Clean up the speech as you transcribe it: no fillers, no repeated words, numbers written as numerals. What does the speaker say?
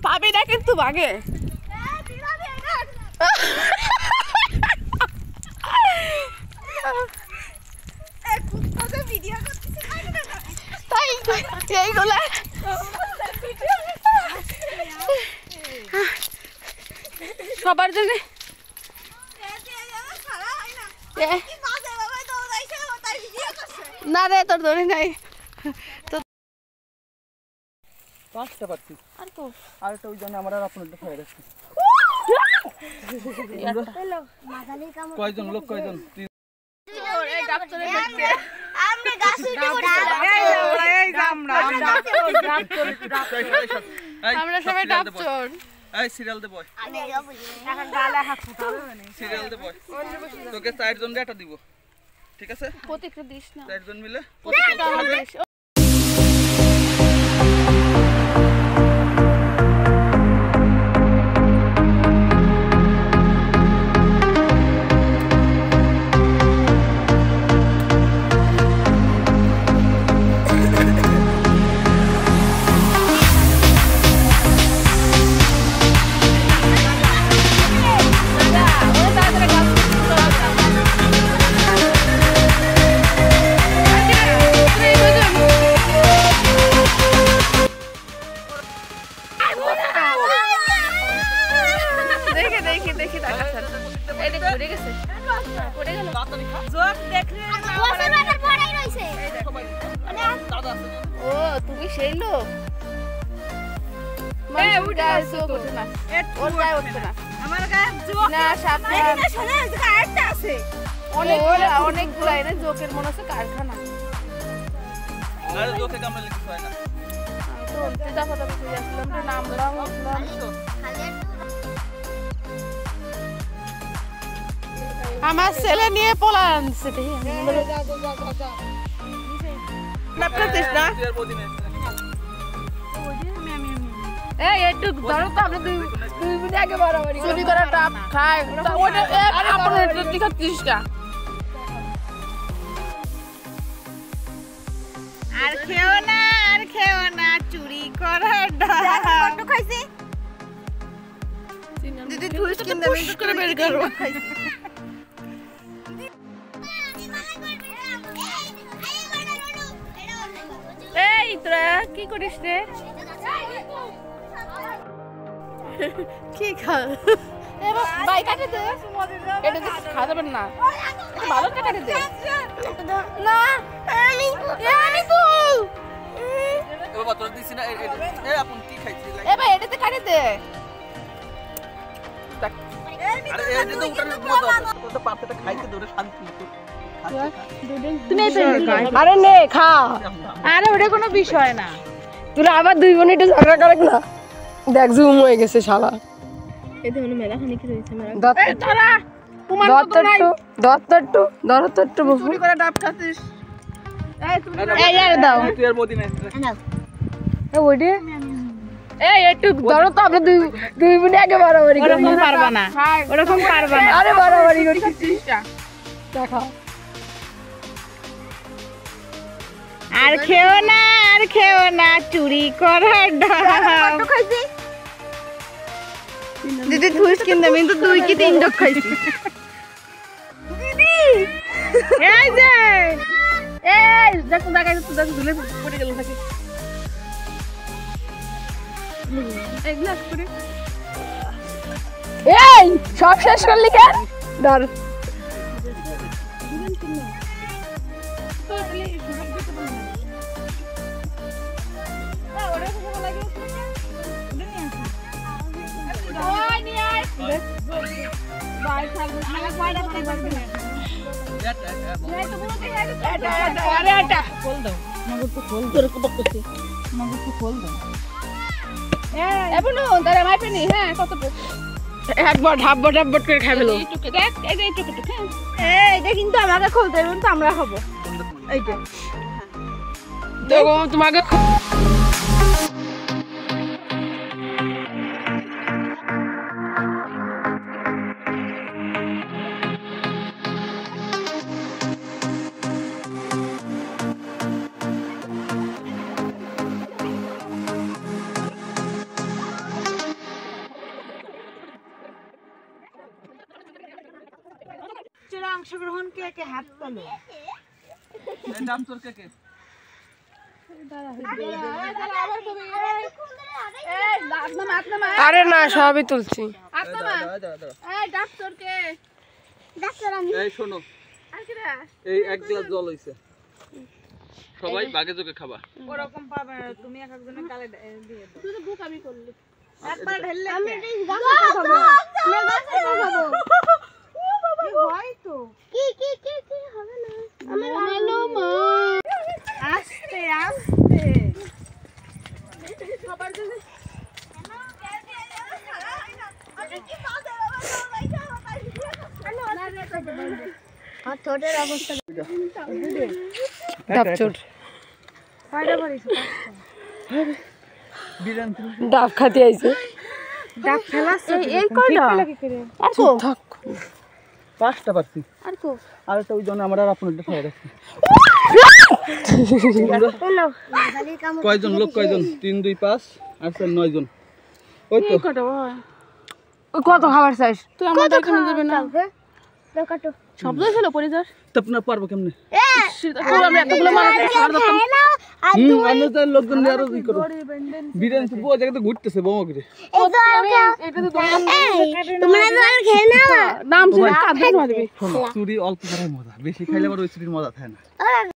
পাবি না কিন্তু বাগে তাই এইগুলা সবার জন্য না রে তোর ধরে নাই পাঁচটা পাচ্ছি আর তো আর একটা ওই জন্য আমার আর আপনাদের হয়ে গেছে কয়জন লোক কয়জন আমরা সবাই ডাবচোর এই সিরিয়াল দে বয় সিরিয়াল দে বয় তোকে 4 জন এটা দিব ঠিক আছে প্রত্যেকটা দিস না 4 জন মিলে তুমি সেই লোক অনেকগুলা এনে জোকের মনে হচ্ছে কারখানা আমার ছেলে নিয়ে পলান একটু ধরো তো আমরা 2 মিনিট আগে বরাবরই চুরি করা টাপ খায় আপনার টিকা আর খেও না চুরি করার ডাব খাইছি দিদি ঠুস কিন দেবে করে বের করব এই তোরা কি করিস রে কি খা ভাই কাটে দে এটা তো খাওয়া যাবে না ভালো কাটে দে না আমি তো বাবা তোর দিছি না এ আপন কি খাইছিস এ ভাই এটা তো কাটে দে আরে এই যে তো উঠার মজা তো তো পাতেটা খাইতে ধরে শান্তি তুমি আরে নে খা আরে ওটা কোনো বিষয় না তুই আবার 2 মিনিট ঝগড়া করক না দেখ জুম হয়ে গেছে শালা এই তো মেলা খানি কি হইছে মেলা তোরা দত্তট্টু চুরি করে ডাব খাচ্ছিস এই আর দাও তুই আর মোদি নাই এ ওইডে এই একটু ধরো তো আমরা 2 মিনিট আগে বাড়াবাড়ি করি ওরকম পারবা না আরে বাড়াবাড়ি করছিস দেখা আর খেও না চুরি করার ডাব খাইছি দিদি ঠুস কিন দেবে কিন্তু 2 কি 3 ডক খাইছি দিদি এই যে এই দেখো দেখাই তো দেখ ধুলে পড়ে গেল নাকি এক গ্লাস করে এই সব শেষ করলি কেন ধর একবার ঢাব্বট করে খাই ফেলো এইটা কিন্তু আমাকে খুলতে হবে তো আমরা খাবো এইটা দেখো তোমাকে অংশগ্রহণ কে কে হাত তোলো এই নাম তোর কে কে আরে না সবই তুলছি এই শোনো এই এক গ্লাস জল হইছে সবাই ভাগে যোগে খাবা ওরকম পাবে না, তুমি এক একজনের গালে দিয়ে দাও তুই তো বুক আমি করলি একবার ঢেললে আমি কে? গাছে খাবো আমি গাছে খাবো ও বাবা কি হয় তো কি হবে না আমার ভালো মা আস্তে আস্তে সবার জন্য আর ঠোঁটের অবস্থা ডাবচুর কয়টা বাড়িছে বিরান ডাব খাতে আইছে ডাব ফেলাছে এই কয়টা আর কো থাক পাঁচটা পারছি আর কো আর একটা ওই জন্য আমরা আর আপনাদের খাওয়া রাখছি কয়জন লোক কয়জন 3 2 5 আর 9 জন ওই তো কত হয় ওই কত খাবার চাইছ তুই আমার দেখে নিয়ে যাবে না কাটো শব্দ ছিল পরিজার তো আপনারা পারবো কেমনে তোর আমরা এতগুলো মানুষ খাবার দিতাম আমরা তো লোকজন নিয়ে আরো ই করো বিরান তো বউ জায়গাতে ঘুরতেছে বউ করে এটা তো দোকান তোমরা তো আর খেয়ে নাও নাম ছিল কাঁদতে মারবি চুরি অল্প করাই মজা বেশি খাইলে আবার ওই চুরির মজা থাকে না